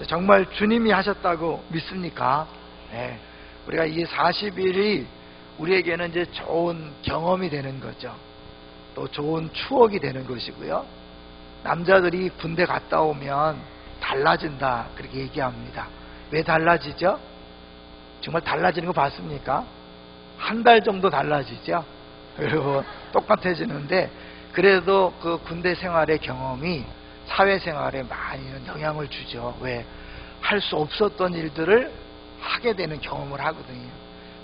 정말 주님이 하셨다고 믿습니까? 네. 우리가 이 40일이 우리에게는 이제 좋은 경험이 되는 거죠. 또 좋은 추억이 되는 것이고요. 남자들이 군대 갔다 오면 달라진다 그렇게 얘기합니다. 왜 달라지죠? 정말 달라지는 거 봤습니까? 한 달 정도 달라지죠. 그리고 똑같아지는데, 그래도 그 군대 생활의 경험이 사회생활에 많이 영향을 주죠. 왜? 할 수 없었던 일들을 하게 되는 경험을 하거든요.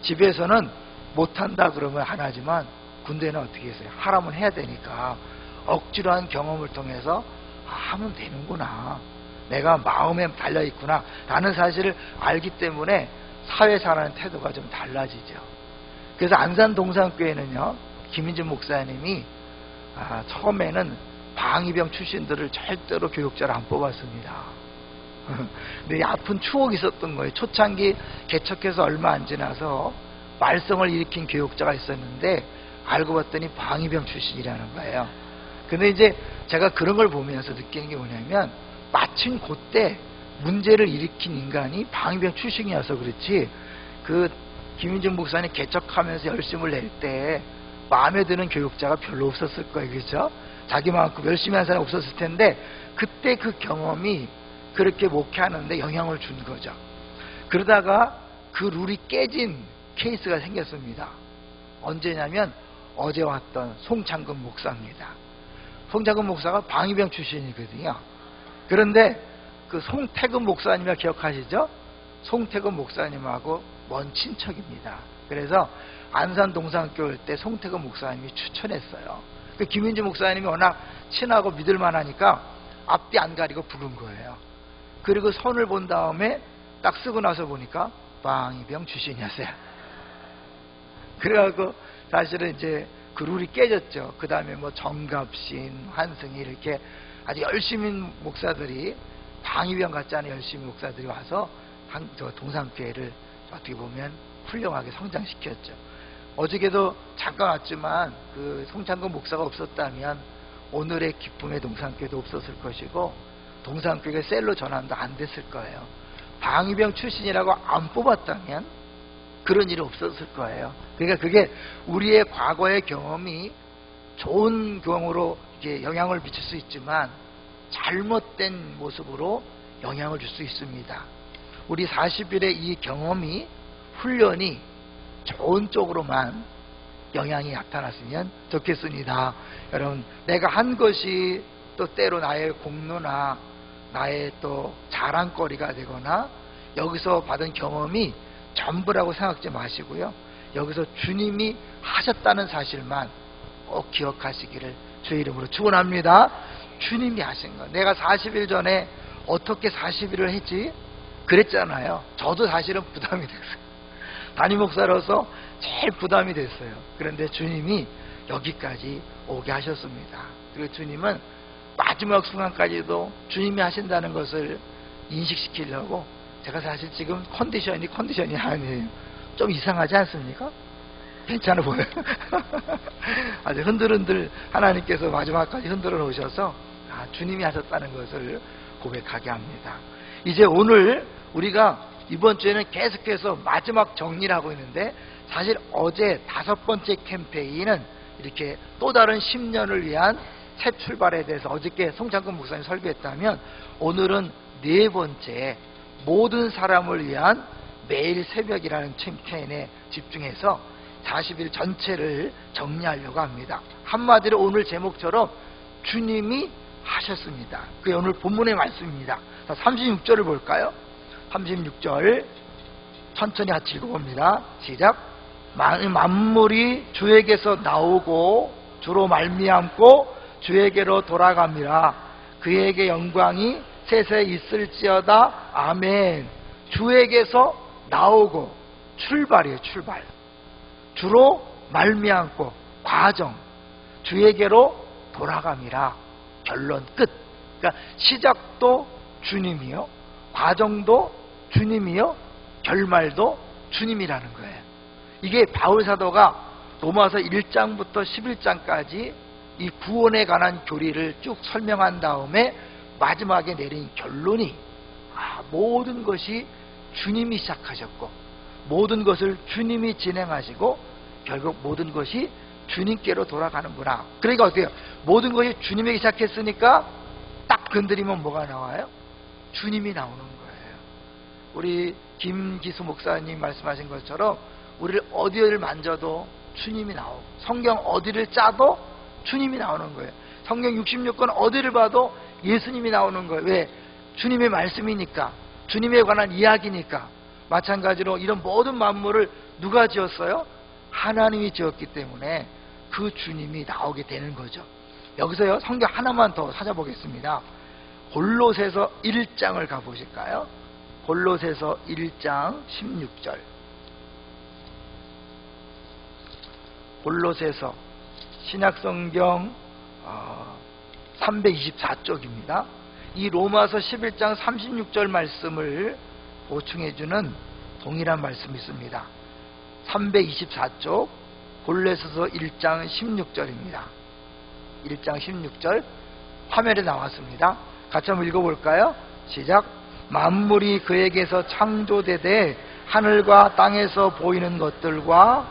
집에서는 못한다 그러면 안 하지만 군대는 어떻게 했어요? 하라면 해야 되니까 억지로 한 경험을 통해서 하면 되는구나, 내가 마음에 달려있구나 라는 사실을 알기 때문에 사회생활하는 태도가 좀 달라지죠. 그래서 안산 동산교회는요, 김인준 목사님이 처음에는 방위병 출신들을 절대로 교육자로 안 뽑았습니다. 근데 아픈 추억이 있었던 거예요. 초창기 개척해서 얼마 안 지나서 말썽을 일으킨 교육자가 있었는데 알고 봤더니 방위병 출신이라는 거예요. 근데 이제 제가 그런 걸 보면서 느끼는 게 뭐냐면, 마침 그때 문제를 일으킨 인간이 방위병 출신이어서 그렇지, 그 김인준 목사님 개척하면서 열심을 낼 때 마음에 드는 교육자가 별로 없었을 거예요. 그렇죠? 자기만큼 열심히 한 사람이 없었을 텐데, 그때 그 경험이 그렇게 목회하는데 영향을 준 거죠. 그러다가 그 룰이 깨진 케이스가 생겼습니다. 언제냐면 어제 왔던 송창근 목사입니다. 송창근 목사가 방위병 출신이거든요. 그런데 그 송태근 목사님을 기억하시죠? 송태근 목사님하고 먼 친척입니다. 그래서 안산 동산교회 때 송태근 목사님이 추천했어요. 그 김인주 목사님이 워낙 친하고 믿을만하니까 앞뒤 안 가리고 부른 거예요. 그리고 선을 본 다음에 딱 쓰고 나서 보니까 방위병 출신이었어요. 그래갖고 사실은 이제 그 룰이 깨졌죠. 그 다음에 뭐 정갑신, 한승희 이렇게 아주 열심히 목사들이, 방위병 같지 않은 열심히 목사들이 와서 동산교회를 어떻게 보면 훌륭하게 성장시켰죠. 어저께도 잠깐 왔지만 그 송창근 목사가 없었다면 오늘의 기쁨의 동산교회도 없었을 것이고, 동산교회가 셀로 전환도 안 됐을 거예요. 방위병 출신이라고 안 뽑았다면 그런 일이 없었을 거예요. 그러니까 그게 우리의 과거의 경험이 좋은 경우로 이렇게 영향을 미칠 수 있지만 잘못된 모습으로 영향을 줄 수 있습니다. 우리 40일의 이 경험이, 훈련이 좋은 쪽으로만 영향이 나타났으면 좋겠습니다. 여러분, 내가 한 것이 또 때로 나의 공로나 나의 또 자랑거리가 되거나 여기서 받은 경험이 전부라고 생각하지 마시고요, 여기서 주님이 하셨다는 사실만 꼭 기억하시기를 주의 이름으로 축원합니다. 주님이 하신 거. 내가 40일 전에 어떻게 40일을 했지? 그랬잖아요. 저도 사실은 부담이 됐어요. 담임 목사로서 제일 부담이 됐어요. 그런데 주님이 여기까지 오게 하셨습니다. 그리고 주님은 마지막 순간까지도 주님이 하신다는 것을 인식시키려고, 제가 사실 지금 컨디션이 아니에요. 좀 이상하지 않습니까? 괜찮아 보여요. 아주 흔들흔들 하나님께서 마지막까지 흔들어 놓으셔서 주님이 하셨다는 것을 고백하게 합니다. 이제 오늘 우리가 이번 주에는 계속해서 마지막 정리를 하고 있는데, 사실 어제 5번째 캠페인은 이렇게 또 다른 10년을 위한 새 출발에 대해서 어저께 송창근 목사님 설교했다면, 오늘은 4번째 모든 사람을 위한 매일 새벽이라는 캠페인에 집중해서 40일 전체를 정리하려고 합니다. 한마디로 오늘 제목처럼 주님이 하셨습니다. 그게 오늘 본문의 말씀입니다. 36절을 볼까요? 36절 천천히 같이 읽어봅니다. 시작. 만물이 주에게서 나오고 주로 말미암고 주에게로 돌아갑니다. 그에게 영광이 세세 있을지어다. 아멘. 주에게서 나오고, 출발이에요. 출발. 주로 말미암고, 과정. 주에게로 돌아갑니다. 결론 끝. 그러니까 시작도 주님이요, 과정도 주님이요, 결말도 주님이라는 거예요. 이게 바울 사도가 로마서 1장부터 11장까지 이 구원에 관한 교리를 쭉 설명한 다음에 마지막에 내린 결론이 자, 모든 것이 주님이 시작하셨고 모든 것을 주님이 진행하시고 결국 모든 것이 주님께로 돌아가는구나. 그러니까 어떻게 해요? 모든 것이 주님에게 시작했으니까 딱 건드리면 뭐가 나와요? 주님이 나오는 거예요. 우리 김기수 목사님 말씀하신 것처럼 우리를 어디를 만져도 주님이 나오고 성경 어디를 짜도 주님이 나오는 거예요. 성경 66권 어디를 봐도 예수님이 나오는 거예요. 왜? 주님의 말씀이니까, 주님에 관한 이야기니까. 마찬가지로 이런 모든 만물을 누가 지었어요? 하나님이 지었기 때문에 그 주님이 나오게 되는 거죠. 여기서요, 성경 하나만 더 찾아보겠습니다. 골로새서 1장을 가보실까요? 골로새서 1장 16절. 골로새서 신약성경 324쪽입니다. 이 로마서 11장 36절 말씀을 보충해주는 동일한 말씀이 있습니다. 324쪽 골로새서 1장 16절입니다. 1장 16절 화면에 나왔습니다. 같이 한번 읽어볼까요? 시작. 만물이 그에게서 창조되되 하늘과 땅에서 보이는 것들과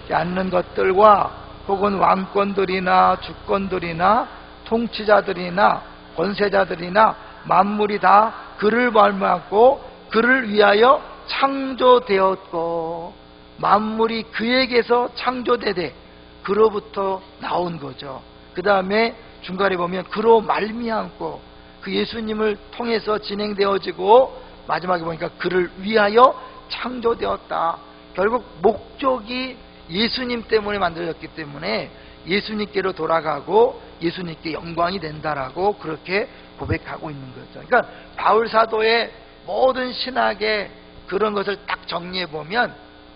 않는 것들과 혹은 왕권들이나 주권들이나 통치자들이나 권세자들이나 만물이 다 그를 닮았고 그를 위하여 창조되었고, 만물이 그에게서 창조되되 그로부터 나온 거죠. 그 다음에 중간에 보면 그로 말미암고, 그 예수님을 통해서 진행되어지고, 마지막에 보니까 그를 위하여 창조되었다. 결국 목적이 예수님 때문에 만들어졌기 때문에 예수님께로 돌아가고 예수님께 영광이 된다라고 그렇게 고백하고 있는 거죠. 그러니까 바울 사도의 모든 신학의 그런 것을 딱 정리해 보면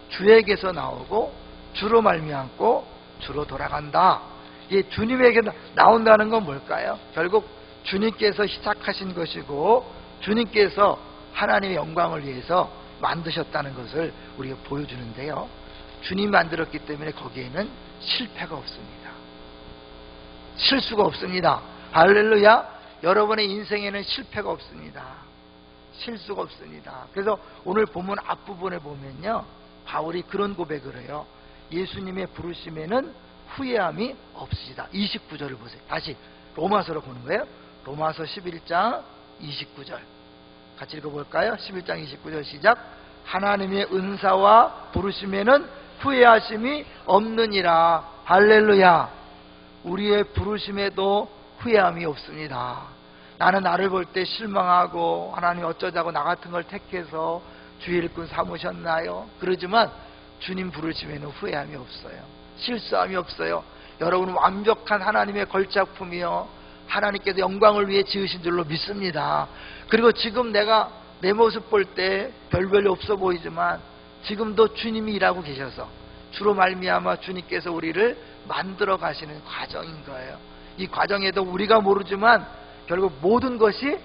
주에게서 나오고 주로 말미암고 주로 돌아간다. 이 주님에게 나온다는 건 뭘까요? 결국 주님께서 시작하신 것이고 주님께서 하나님의 영광을 위해서 만드셨다는 것을 우리가 보여주는데요, 주님이 만들었기 때문에 거기에는 실패가 없습니다. 실수가 없습니다. 할렐루야. 여러분의 인생에는 실패가 없습니다. 실수가 없습니다. 그래서 오늘 본문 앞부분에 보면요, 바울이 그런 고백을 해요. 예수님의 부르심에는 후회함이 없으시다. 29절을 보세요. 다시 로마서로 보는 거예요. 로마서 11장 29절 같이 읽어볼까요? 11장 29절 시작. 하나님의 은사와 부르심에는 후회하심이 없느니라. 할렐루야. 우리의 부르심에도 후회함이 없습니다. 나는 나를 볼 때 실망하고 하나님 어쩌자고 나 같은 걸 택해서 주의 일꾼 삼으셨나요? 그러지만 주님 부르심에는 후회함이 없어요. 실수함이 없어요. 여러분은 완벽한 하나님의 걸작품이요, 하나님께서 영광을 위해 지으신 줄로 믿습니다. 그리고 지금 내가 내 모습 볼 때 별별이 없어 보이지만 지금도 주님이 일하고 계셔서 주로 말미암아 주님께서 우리를 만들어 가시는 과정인 거예요. 이 과정에도 우리가 모르지만 결국 모든 것이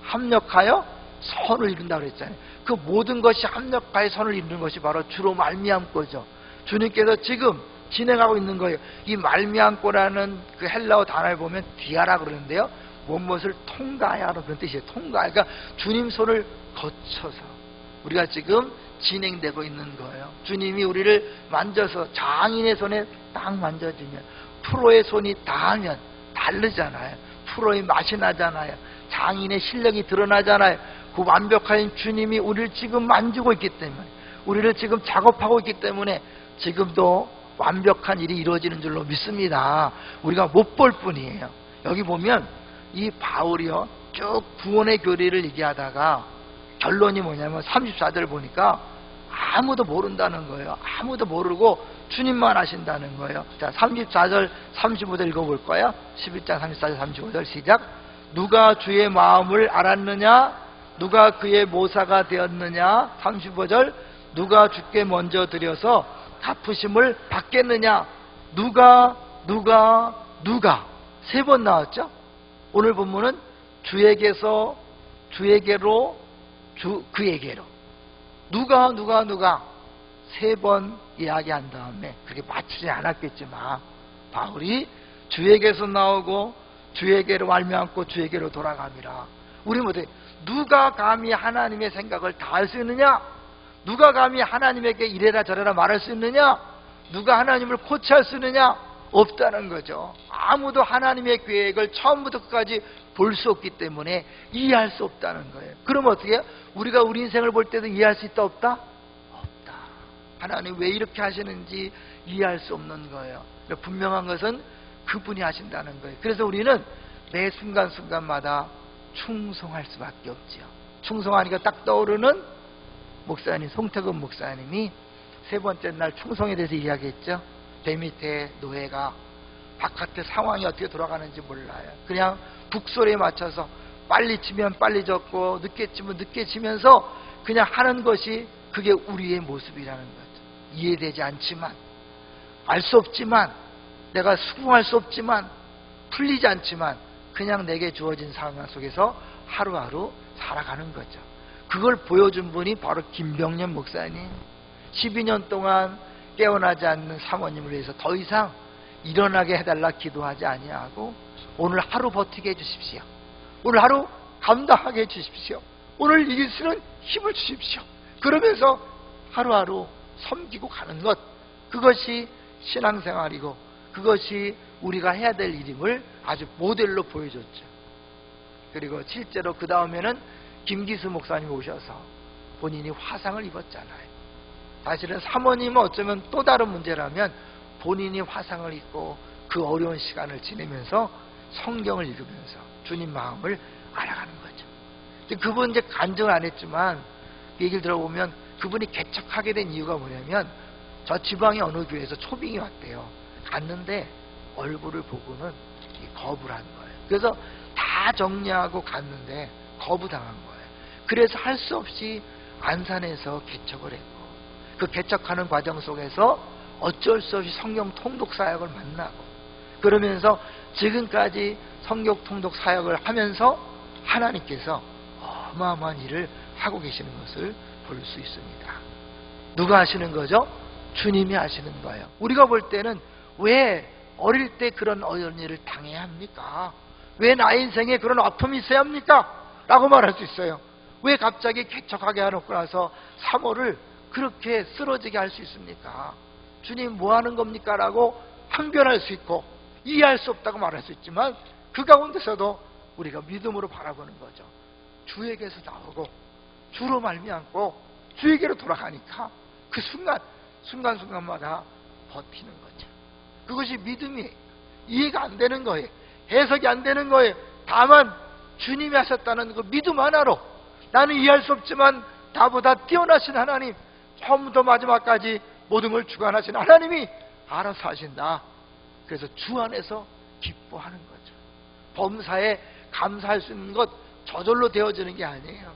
합력하여 선을 이룬다고 그랬잖아요. 그 모든 것이 합력하여 선을 이루는 것이 바로 주로 말미암고죠. 주님께서 지금 진행하고 있는 거예요. 이 말미암고라는 그 헬라어 단어를 보면 디아라 그러는데요, 무엇을 통과하라는 그런 뜻이에요. 통과. 그러니까 주님 손을 거쳐서 우리가 지금 진행되고 있는 거예요. 주님이 우리를 만져서 장인의 손에 딱 만져주면, 프로의 손이 닿으면 다르잖아요. 프로의 맛이 나잖아요. 장인의 실력이 드러나잖아요. 그 완벽한 주님이 우리를 지금 만지고 있기 때문에, 우리를 지금 작업하고 있기 때문에 지금도 완벽한 일이 이루어지는 줄로 믿습니다. 우리가 못 볼 뿐이에요. 여기 보면 이 바울이요, 쭉 구원의 교리를 얘기하다가 결론이 뭐냐면 34절을 보니까 아무도 모른다는 거예요. 아무도 모르고 주님만 하신다는 거예요. 자, 34절 35절 읽어볼 거예요. 11장 34절 35절 시작. 누가 주의 마음을 알았느냐? 누가 그의 모사가 되었느냐? 35절. 누가 주께 먼저 드려서 갚으심을 받겠느냐? 누가 세 번 나왔죠? 오늘 본문은 주에게서 주에게로 그에게로 누가 세 번 이야기한 다음에 그렇게 맞추지 않았겠지만 바울이 주에게서 나오고 주에게로 말미암고 주에게로 돌아갑니다. 우리 못해. 누가 감히 하나님의 생각을 다 할 수 있느냐? 누가 감히 하나님에게 이래라 저래라 말할 수 있느냐? 누가 하나님을 코치할 수 있느냐? 없다는 거죠. 아무도 하나님의 계획을 처음부터 끝까지 볼 수 없기 때문에 이해할 수 없다는 거예요. 그럼 어떻게 해요? 우리가 우리 인생을 볼 때도 이해할 수 있다 없다? 없다. 하나님 왜 이렇게 하시는지 이해할 수 없는 거예요. 분명한 것은 그분이 하신다는 거예요. 그래서 우리는 매 순간순간마다 충성할 수밖에 없지요. 충성하니까 딱 떠오르는 목사님, 송태근 목사님이 세 번째 날 충성에 대해서 이야기했죠. 배 밑에 노예가 바깥의 상황이 어떻게 돌아가는지 몰라요. 그냥 북소리에 맞춰서 빨리 치면 빨리 졌고 늦게 치면 늦게 치면서 그냥 하는 것이 그게 우리의 모습이라는 거죠. 이해되지 않지만, 알 수 없지만, 내가 수긍할 수 없지만, 풀리지 않지만 그냥 내게 주어진 상황 속에서 하루하루 살아가는 거죠. 그걸 보여준 분이 바로 김병년 목사님. 12년 동안 깨어나지 않는 사모님을 위해서 더 이상 일어나게 해달라 기도하지 아니하고 오늘 하루 버티게 해주십시오. 오늘 하루 감당하게 해주십시오. 오늘 이길 수 있는 힘을 주십시오. 그러면서 하루하루 섬기고 가는 것, 그것이 신앙생활이고 그것이 우리가 해야 될 일임을 아주 모델로 보여줬죠. 그리고 실제로 그 다음에는 김기수 목사님이 오셔서 본인이 화상을 입었잖아요. 사실은 사모님은 어쩌면 또 다른 문제라면 본인이 화상을 입고 그 어려운 시간을 지내면서 성경을 읽으면서 주님 마음을 알아가는 거죠. 그분 이제 간증을 안 했지만 얘기를 들어보면 그분이 개척하게 된 이유가 뭐냐면 저 지방의 어느 교회에서 초빙이 왔대요. 갔는데 얼굴을 보고는 거부를 한 거예요. 그래서 다 정리하고 갔는데 거부당한 거예요. 그래서 할 수 없이 안산에서 개척을 했고 그 개척하는 과정 속에서 어쩔 수 없이 성경 통독 사역을 만나고 그러면서 지금까지 성경 통독 사역을 하면서 하나님께서 어마어마한 일을 하고 계시는 것을 볼 수 있습니다. 누가 하시는 거죠? 주님이 하시는 거예요. 우리가 볼 때는 왜 어릴 때 그런 어려운 일을 당해야 합니까? 왜 나의 인생에 그런 아픔이 있어야 합니까? 라고 말할 수 있어요. 왜 갑자기 개척하게 해놓고 나서 사모를 그렇게 쓰러지게 할 수 있습니까? 주님 뭐 하는 겁니까? 라고 항변할 수 있고 이해할 수 없다고 말할 수 있지만 그 가운데서도 우리가 믿음으로 바라보는 거죠. 주에게서 나오고 주로 말미암고 주에게로 돌아가니까 그 순간순간마다 버티는 거죠. 그것이 믿음이 이해가 안 되는 거예요. 해석이 안 되는 거예요. 다만 주님이 하셨다는 그 믿음 하나로 나는 이해할 수 없지만 나보다 뛰어나신 하나님, 처음부터 마지막까지 모든 걸 주관하신 하나님이 알아서 하신다. 그래서 주 안에서 기뻐하는 거죠. 범사에 감사할 수 있는 것 저절로 되어지는 게 아니에요.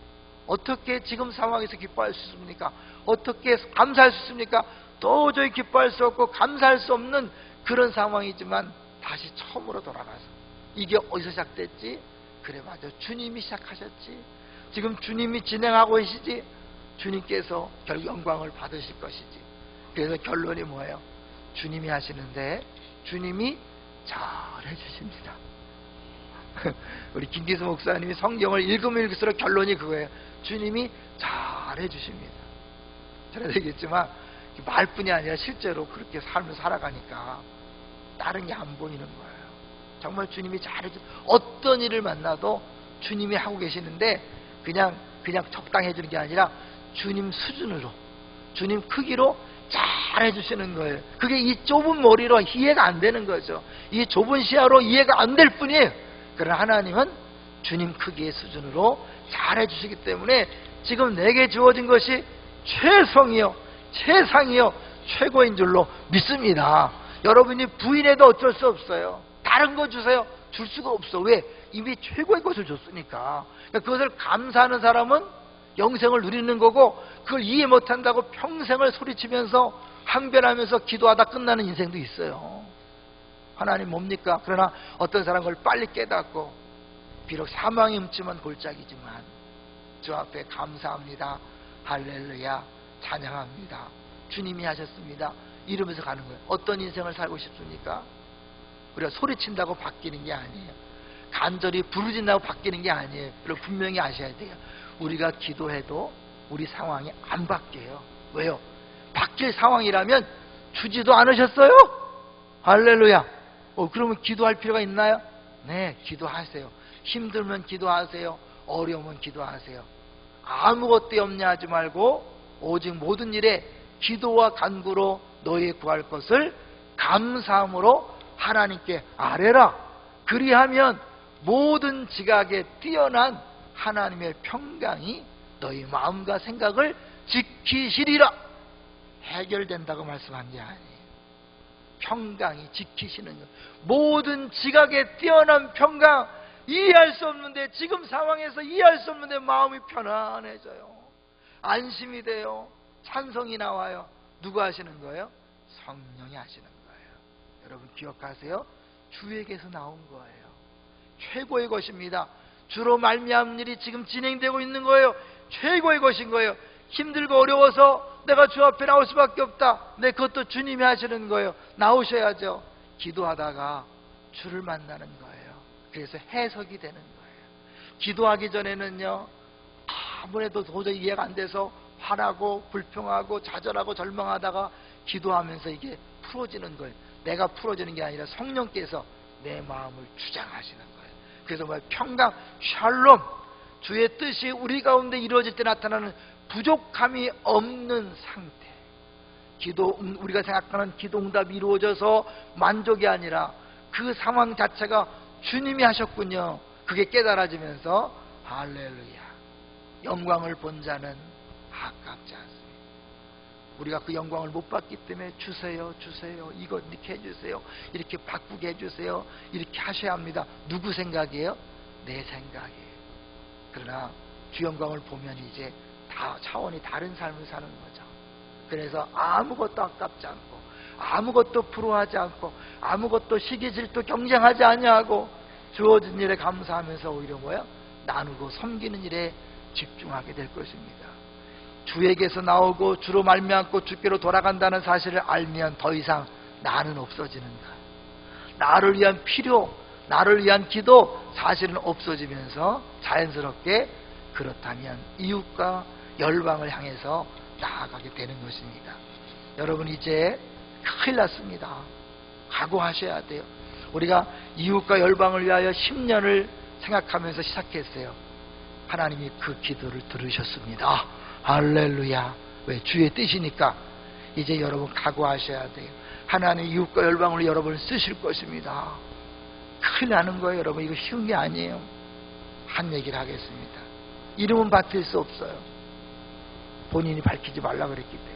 어떻게 지금 상황에서 기뻐할 수 있습니까? 어떻게 감사할 수 있습니까? 도저히 기뻐할 수 없고 감사할 수 없는 그런 상황이지만 다시 처음으로 돌아가서 이게 어디서 시작됐지? 그래 맞아, 주님이 시작하셨지. 지금 주님이 진행하고 계시지. 주님께서 결국 영광을 받으실 것이지. 그래서 결론이 뭐예요? 주님이 하시는데 주님이 잘 해주십니다. 우리 김기수 목사님이 성경을 읽으면 읽을수록 결론이 그거예요. 주님이 잘 해주십니다. 잘해야 되겠지만 말뿐이 아니라 실제로 그렇게 삶을 살아가니까 다른 게 안 보이는 거예요. 정말 주님이 잘해주, 어떤 일을 만나도 주님이 하고 계시는데 그냥 적당히 해주는 게 아니라 주님 수준으로, 주님 크기로 잘 해주시는 거예요. 그게 이 좁은 머리로 이해가 안 되는 거죠. 이 좁은 시야로 이해가 안 될 뿐이에요. 그러나 하나님은 주님 크기의 수준으로 잘 해주시기 때문에 지금 내게 주어진 것이 최성이요, 최상이요, 최고인 줄로 믿습니다. 여러분이 부인해도 어쩔 수 없어요. 다른 거 주세요. 줄 수가 없어. 왜? 이미 최고의 것을 줬으니까. 그러니까 그것을 감사하는 사람은 영생을 누리는 거고, 그걸 이해 못한다고 평생을 소리치면서 항변하면서 기도하다 끝나는 인생도 있어요. 하나님 뭡니까? 그러나 어떤 사람은 그걸 빨리 깨닫고 비록 사망이 흠침한 골짜기지만 주 앞에 감사합니다, 할렐루야, 찬양합니다, 주님이 하셨습니다 이러면서 가는 거예요. 어떤 인생을 살고 싶습니까? 우리가 소리친다고 바뀌는 게 아니에요. 간절히 부르짖는다고 바뀌는 게 아니에요. 여러분 분명히 아셔야 돼요. 우리가 기도해도 우리 상황이 안 바뀌어요. 왜요? 바뀔 상황이라면 주지도 않으셨어요? 할렐루야. 그러면 기도할 필요가 있나요? 네, 기도하세요. 힘들면 기도하세요. 어려우면 기도하세요. 아무것도 염려하지 말고 오직 모든 일에 기도와 간구로 너희 구할 것을 감사함으로 하나님께 아뢰라. 그리하면 모든 지각에 뛰어난 하나님의 평강이 너희 마음과 생각을 지키시리라. 해결된다고 말씀한 게 아니에요. 평강이 지키시는 것. 모든 지각에 뛰어난 평강, 이해할 수 없는데, 지금 상황에서 이해할 수 없는데 마음이 편안해져요. 안심이 돼요. 찬송이 나와요. 누가 하시는 거예요? 성령이 하시는 거예요. 여러분 기억하세요. 주에게서 나온 거예요. 최고의 것입니다. 주로 말미암은 일이 지금 진행되고 있는 거예요. 최고의 것인 거예요. 힘들고 어려워서 내가 주 앞에 나올 수밖에 없다. 네, 그것도 주님이 하시는 거예요. 나오셔야죠. 기도하다가 주를 만나는 거예요. 그래서 해석이 되는 거예요. 기도하기 전에는요, 아무래도 도저히 이해가 안 돼서 화나고 불평하고 좌절하고 절망하다가 기도하면서 이게 풀어지는 거예요. 내가 풀어지는 게 아니라 성령께서 내 마음을 주장하시는 거예요. 그래서 평강, 샬롬, 주의 뜻이 우리 가운데 이루어질 때 나타나는 부족함이 없는 상태. 우리가 생각하는 기도응답이 이루어져서 만족이 아니라 그 상황 자체가 주님이 하셨군요. 그게 깨달아지면서 할렐루야, 영광을 본 자는 아깝지 않습니다. 우리가 그 영광을 못 받기 때문에 주세요, 주세요, 이거 이렇게 해주세요, 이렇게 바꾸게 해주세요, 이렇게 하셔야 합니다. 누구 생각이에요? 내 생각이에요. 그러나 주 영광을 보면 이제 다 차원이 다른 삶을 사는 거죠. 그래서 아무것도 아깝지 않고, 아무것도 부러워하지 않고, 아무것도 시기 질투 경쟁하지 아니하고, 주어진 일에 감사하면서 오히려 나누고 섬기는 일에 집중하게 될 것입니다. 주에게서 나오고 주로 말미암고 주께로 돌아간다는 사실을 알면 더 이상 나는 없어지는 거예요. 나를 위한 필요, 나를 위한 기도 사실은 없어지면서 자연스럽게 그렇다면 이웃과 열방을 향해서 나아가게 되는 것입니다. 여러분 이제 큰일 났습니다. 각오하셔야 돼요. 우리가 이웃과 열방을 위하여 10년을 생각하면서 시작했어요. 하나님이 그 기도를 들으셨습니다. 할렐루야. 왜? 주의 뜻이니까. 이제 여러분 각오하셔야 돼요. 하나님 이웃과 열방을 여러분을 쓰실 것입니다. 큰일 나는 거예요. 여러분 이거 쉬운 게 아니에요. 한 얘기를 하겠습니다. 이름은 밝힐 수 없어요. 본인이 밝히지 말라 그랬기 때문에.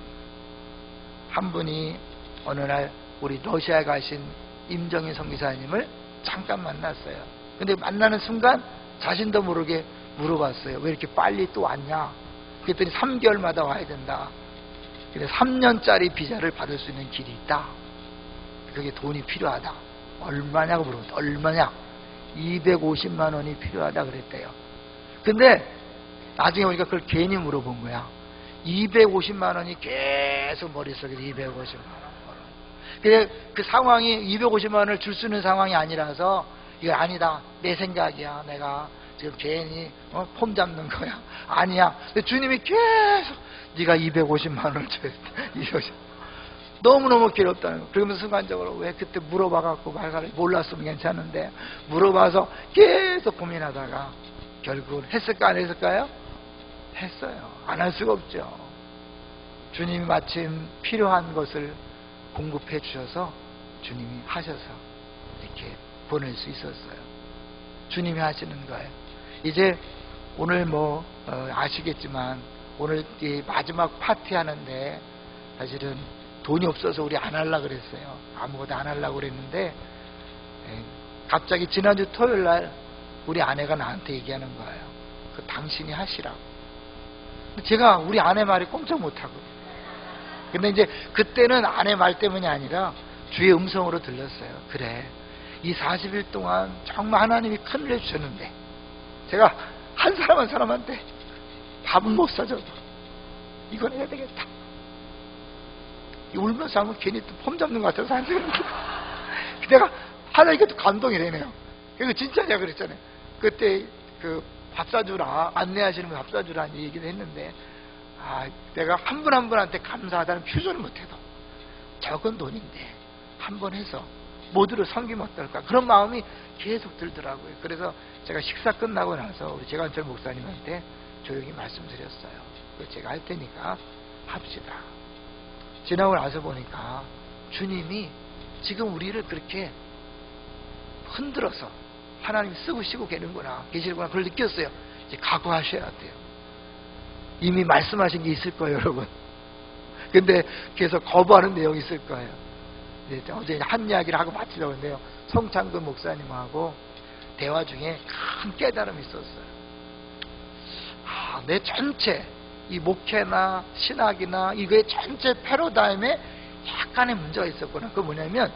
한 분이 어느 날 우리 러시아에 가신 임정인 선교사님을 잠깐 만났어요. 근데 만나는 순간 자신도 모르게 물어봤어요. 왜 이렇게 빨리 또 왔냐? 그랬더니 3개월마다 와야 된다. 그래서 3년짜리 비자를 받을 수 있는 길이 있다. 그게 돈이 필요하다. 얼마냐고 물어봤어요. 얼마냐? 250만 원이 필요하다 그랬대요. 근데 나중에 우리가 그걸 괜히 물어본 거야. 250만 원이 계속 머릿속에 250만 원. 근데 그 상황이 250만 원을 줄 수 있는 상황이 아니라서 이거 아니다. 내 생각이야. 내가 지금 괜히 폼 잡는 거야. 아니야. 근데 주님이 계속 네가 250만 원을 줘야 돼. 너무너무 괴롭다는 거. 그러면서 순간적으로 왜 그때 물어봐갖고 말가를 몰랐으면 괜찮은데 물어봐서 계속 고민하다가 결국은 했을까 안 했을까요? 했어요. 안 할 수가 없죠. 주님이 마침 필요한 것을 공급해 주셔서 주님이 하셔서 이렇게 보낼 수 있었어요. 주님이 하시는 거예요. 이제 오늘 아시겠지만 오늘 이 마지막 파티 하는데 사실은 돈이 없어서 우리 안 하려고 그랬어요. 아무것도 안 하려고 그랬는데 갑자기 지난주 토요일 날 우리 아내가 나한테 얘기하는 거예요. 그 당신이 하시라고. 제가 우리 아내 말이 꼼짝 못하고. 근데 이제 그때는 아내 말 때문이 아니라 주의 음성으로 들렸어요. 그래, 이 40일 동안 정말 하나님이 큰일 해주셨는데 제가 한 사람 한 사람한테 밥은 못 사줘도 이건 해야 되겠다. 울면서 하면 괜히 또 폼 잡는 것 같아서 안 되는데 내가 하나님께 또 감동이 되네요. 그거 진짜 제가 그랬잖아요. 그때 그 밥 사주라, 안내하시는 분 밥 사주라는 얘기를 했는데, 내가 한 분 한 분한테 감사하다는 표현을 못해도 적은 돈인데 한 번 해서 모두를 섬기면 어떨까, 그런 마음이 계속 들더라고요. 그래서 제가 식사 끝나고 나서 우리 재관철 목사님한테 조용히 말씀드렸어요. 제가 할 테니까 합시다. 지나고 나서 보니까 주님이 지금 우리를 그렇게 흔들어서 하나님 쓰고 계시는구나 그걸 느꼈어요. 이제 각오하셔야 돼요. 이미 말씀하신 게 있을 거예요, 여러분. 근데 계속 거부하는 내용이 있을 거예요. 어제 한 이야기를 하고 마치려고 했는데요, 성창근 목사님하고 대화 중에 큰 깨달음이 있었어요. 내 전체 이 목회나 신학이나 이거의 전체 패러다임에 약간의 문제가 있었구나. 그건 뭐냐면,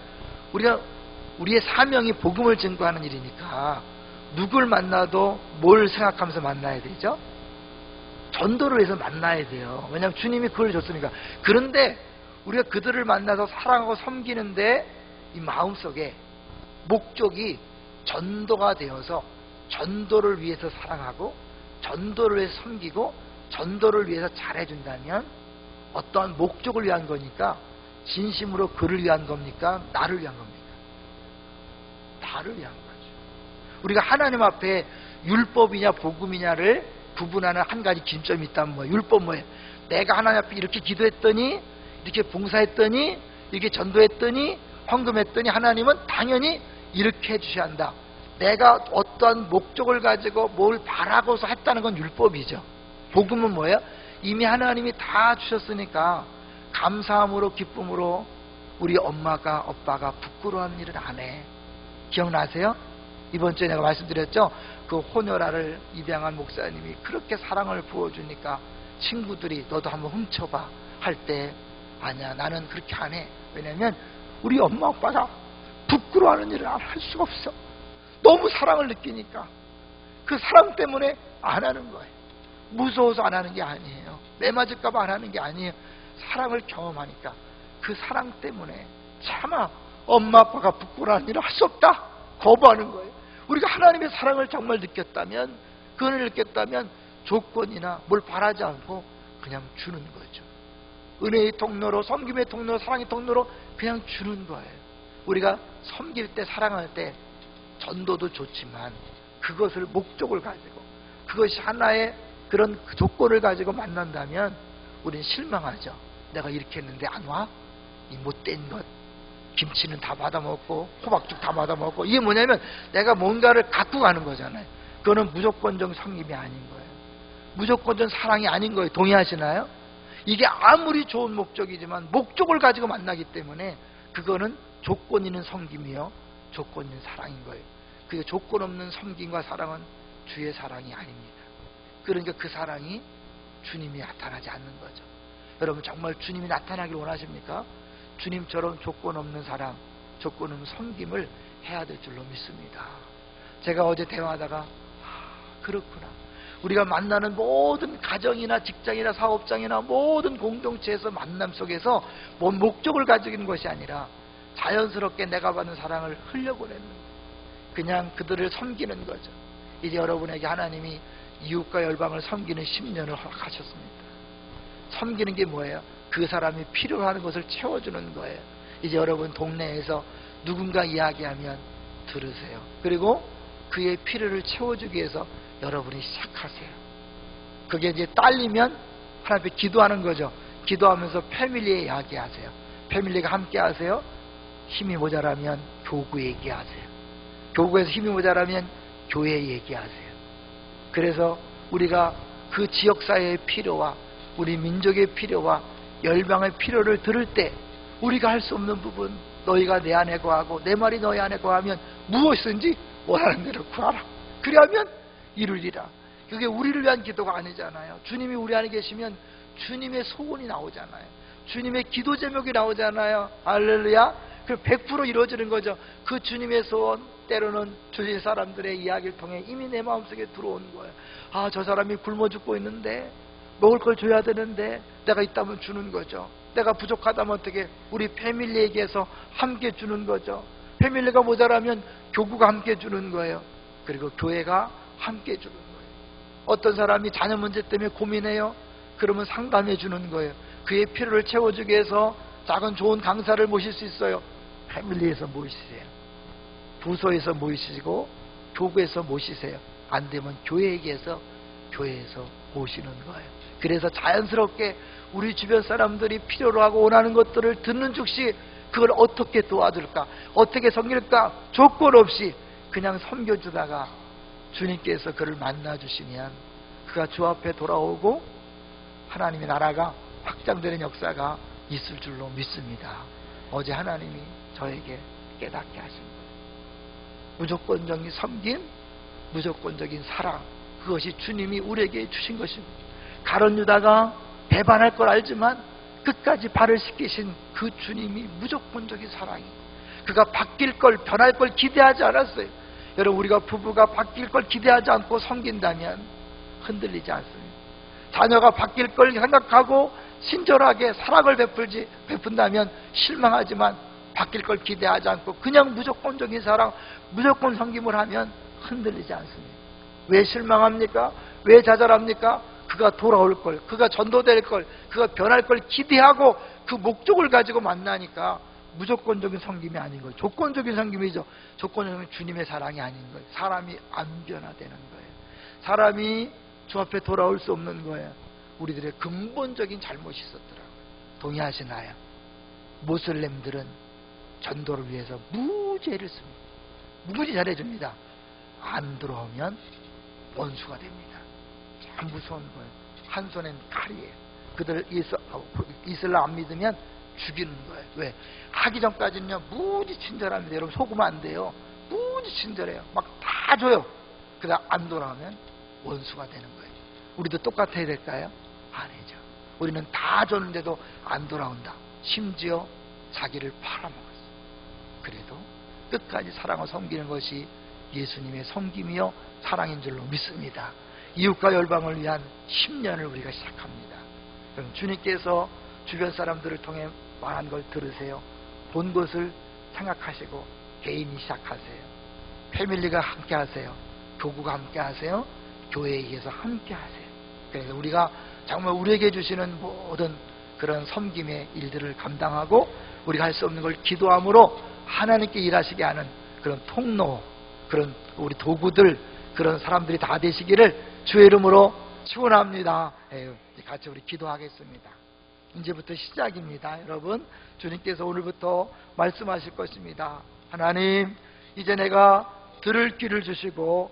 우리의 사명이 복음을 증거하는 일이니까 누굴 만나도 뭘 생각하면서 만나야 되죠? 전도를 위해서 만나야 돼요. 왜냐하면 주님이 그걸 줬으니까. 그런데 우리가 그들을 만나서 사랑하고 섬기는데 이 마음속에 목적이 전도가 되어서 전도를 위해서 사랑하고 전도를 위해서 섬기고 전도를 위해서 잘해준다면 어떠한 목적을 위한 거니까, 진심으로 그를 위한 겁니까? 나를 위한 겁니까? 나를 위한 거죠. 우리가 하나님 앞에 율법이냐 복음이냐를 구분하는 한 가지 기준점이 있다면 뭐예요? 율법 뭐예요? 내가 하나님 앞에 이렇게 기도했더니, 이렇게 봉사했더니, 이렇게 전도했더니, 헌금했더니 하나님은 당연히 이렇게 해주셔야 한다. 내가 어떠한 목적을 가지고 뭘 바라고서 했다는 건 율법이죠. 복음은 뭐예요? 이미 하나님이 다 주셨으니까 감사함으로 기쁨으로 우리 엄마가 아빠가 부끄러워하는 일은 안 해. 기억나세요? 이번 주에 내가 말씀드렸죠? 그 호녀라를 입양한 목사님이 그렇게 사랑을 부어주니까 친구들이 너도 한번 훔쳐봐 할 때, 아니야, 나는 그렇게 안 해. 왜냐면 우리 엄마 아빠가 부끄러워하는 일을 할 수가 없어. 너무 사랑을 느끼니까 그 사랑 때문에 안 하는 거예요. 무서워서 안 하는 게 아니에요. 매 맞을까 봐 안 하는 게 아니에요. 사랑을 경험하니까 그 사랑 때문에 차마 엄마 아빠가 부끄러워하는 일을 할 수 없다, 거부하는 거예요. 우리가 하나님의 사랑을 정말 느꼈다면, 그 은혜를 느꼈다면 조건이나 뭘 바라지 않고 그냥 주는 거죠. 은혜의 통로로, 섬김의 통로로, 사랑의 통로로 그냥 주는 거예요. 우리가 섬길 때, 사랑할 때 전도도 좋지만 그것을 목적을 가지고, 그것이 하나의 그런 조건을 가지고 만난다면 우리는 실망하죠. 내가 이렇게 했는데 안 와? 이 못된 것. 김치는 다 받아먹고 호박죽 다 받아먹고. 이게 뭐냐면 내가 뭔가를 갖고 가는 거잖아요. 그거는 무조건적 섬김이 아닌 거예요. 무조건적 사랑이 아닌 거예요. 동의하시나요? 이게 아무리 좋은 목적이지만 목적을 가지고 만나기 때문에 그거는 조건 있는 섬김이요, 조건 있는 사랑인 거예요. 그 조건 없는 섬김과 사랑은 주의 사랑이 아닙니다. 그러니까 그 사랑이 주님이 나타나지 않는 거죠. 여러분, 정말 주님이 나타나길 원하십니까? 주님처럼 조건 없는 사랑, 조건 없는 섬김을 해야 될 줄로 믿습니다. 제가 어제 대화하다가 그렇구나. 우리가 만나는 모든 가정이나 직장이나 사업장이나 모든 공동체에서 만남 속에서 뭔 목적을 가지고 있는 것이 아니라 자연스럽게 내가 받는 사랑을 흘려보내는, 그냥 그들을 섬기는 거죠. 이제 여러분에게 하나님이 이웃과 열방을 섬기는 10년을 허락하셨습니다. 섬기는 게 뭐예요? 그 사람이 필요로 하는 것을 채워주는 거예요. 이제 여러분 동네에서 누군가 이야기하면 들으세요. 그리고 그의 필요를 채워주기 위해서 여러분이 시작하세요. 그게 이제 딸리면 하나님 앞에 기도하는 거죠. 기도하면서 패밀리에 이야기하세요. 패밀리가 함께 하세요. 힘이 모자라면 교구 얘기하세요. 교구에서 힘이 모자라면 교회 얘기하세요. 그래서 우리가 그 지역사회의 필요와 우리 민족의 필요와 열방의 필요를 들을 때 우리가 할 수 없는 부분, 너희가 내 안에 거하고 내 말이 너희 안에 거하면 무엇이든지 원하는 대로 구하라. 그리하면 이루리라. 그게 우리를 위한 기도가 아니잖아요. 주님이 우리 안에 계시면 주님의 소원이 나오잖아요. 주님의 기도 제목이 나오잖아요. 할렐루야. 그 100% 이루어지는 거죠. 그 주님의 소원, 때로는 주위 사람들의 이야기를 통해 이미 내 마음속에 들어온 거예요. 아, 저 사람이 굶어 죽고 있는데 먹을 걸 줘야 되는데 내가 있다면 주는 거죠. 내가 부족하다면 어떻게 우리 패밀리에게서 함께 주는 거죠. 패밀리가 모자라면 교구가 함께 주는 거예요. 그리고 교회가 함께 주는 거예요. 어떤 사람이 자녀 문제 때문에 고민해요. 그러면 상담해 주는 거예요. 그의 필요를 채워주기 위해서 작은 좋은 강사를 모실 수 있어요. 패밀리에서 모이세요. 부서에서 모이시고 교구에서 모시세요. 안 되면 교회에서 모시는 거예요. 그래서 자연스럽게 우리 주변 사람들이 필요로 하고 원하는 것들을 듣는 즉시 그걸 어떻게 도와줄까, 어떻게 섬길까 조건 없이 그냥 섬겨주다가 주님께서 그를 만나주시면 그가 주 앞에 돌아오고 하나님의 나라가 확장되는 역사가 있을 줄로 믿습니다. 어제 하나님이 저에게 깨닫게 하신 거예요. 무조건적인 섬김, 무조건적인 사랑, 그것이 주님이 우리에게 주신 것입니다. 가룟 유다가 배반할 걸 알지만 끝까지 발을 씻기신 그 주님이 무조건적인 사랑이에요. 그가 바뀔 걸, 변할 걸 기대하지 않았어요. 여러분, 우리가 부부가 바뀔 걸 기대하지 않고 섬긴다면 흔들리지 않습니다. 자녀가 바뀔 걸 생각하고 친절하게 사랑을 베푼다면 실망하지만 바뀔 걸 기대하지 않고 그냥 무조건적인 사랑, 무조건 섬김을 하면 흔들리지 않습니다. 왜 실망합니까? 왜 좌절합니까? 그가 돌아올 걸, 그가 전도될 걸, 그가 변할 걸 기대하고 그 목적을 가지고 만나니까 무조건적인 섬김이 아닌 거예요. 조건적인 섬김이죠. 조건적인 주님의 사랑이 아닌 거예요. 사람이 안 변화되는 거예요. 사람이 주 앞에 돌아올 수 없는 거예요. 우리들의 근본적인 잘못이 있었더라고요. 동의하시나요? 모슬렘들은 전도를 위해서 무죄를 씁니다. 무지 잘해줍니다. 안 들어오면 원수가 됩니다. 참 무서운 거예요. 한 손엔 칼이에요. 그들 이슬람 안 믿으면 죽이는 거예요. 왜? 하기 전까지는요 무지 친절합니다. 여러분 속으면 안 돼요. 무지 친절해요. 막 다 줘요. 그러다 안 돌아오면 원수가 되는 거예요. 우리도 똑같아야 될까요? 아니죠. 우리는 다 줬는데도 안 돌아온다. 심지어 자기를 팔아먹었어요. 그래도 끝까지 사랑을 섬기는 것이 예수님의 섬김이요 사랑인 줄로 믿습니다. 이웃과 열방을 위한 10년을 우리가 시작합니다. 그럼 주님께서 주변 사람들을 통해 말한 걸 들으세요. 본 것을 생각하시고 개인이 시작하세요. 패밀리가 함께 하세요. 교구가 함께 하세요. 교회에서 함께 하세요. 그래서 우리가 정말 우리에게 주시는 모든 그런 섬김의 일들을 감당하고 우리가 할 수 없는 걸 기도함으로 하나님께 일하시게 하는 그런 통로, 그런 우리 도구들, 그런 사람들이 다 되시기를 주의 이름으로 축원합니다. 같이 우리 기도하겠습니다. 이제부터 시작입니다. 여러분, 주님께서 오늘부터 말씀하실 것입니다. 하나님, 이제 내가 들을 귀를 주시고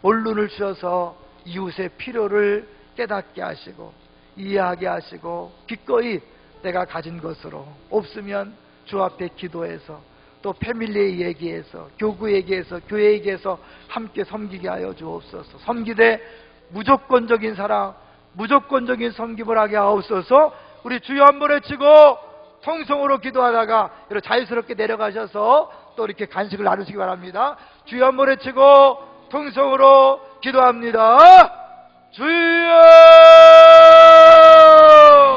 볼 눈을 주셔서 이웃의 필요를 깨닫게 하시고 이해하게 하시고 기꺼이 내가 가진 것으로 없으면 주 앞에 기도해서 또 패밀리에 얘기해서 교구 얘기해서 교회 얘기해서 함께 섬기게 하여 주옵소서. 섬기되 무조건적인 사랑, 무조건적인 섬김을 하게 하옵소서. 우리 주여 한번 외치고 통성으로 기도하다가 이렇게 자유스럽게 내려가셔서 또 이렇게 간식을 나누시기 바랍니다. 주여 한번 외치고 통성으로 기도합니다. 주여!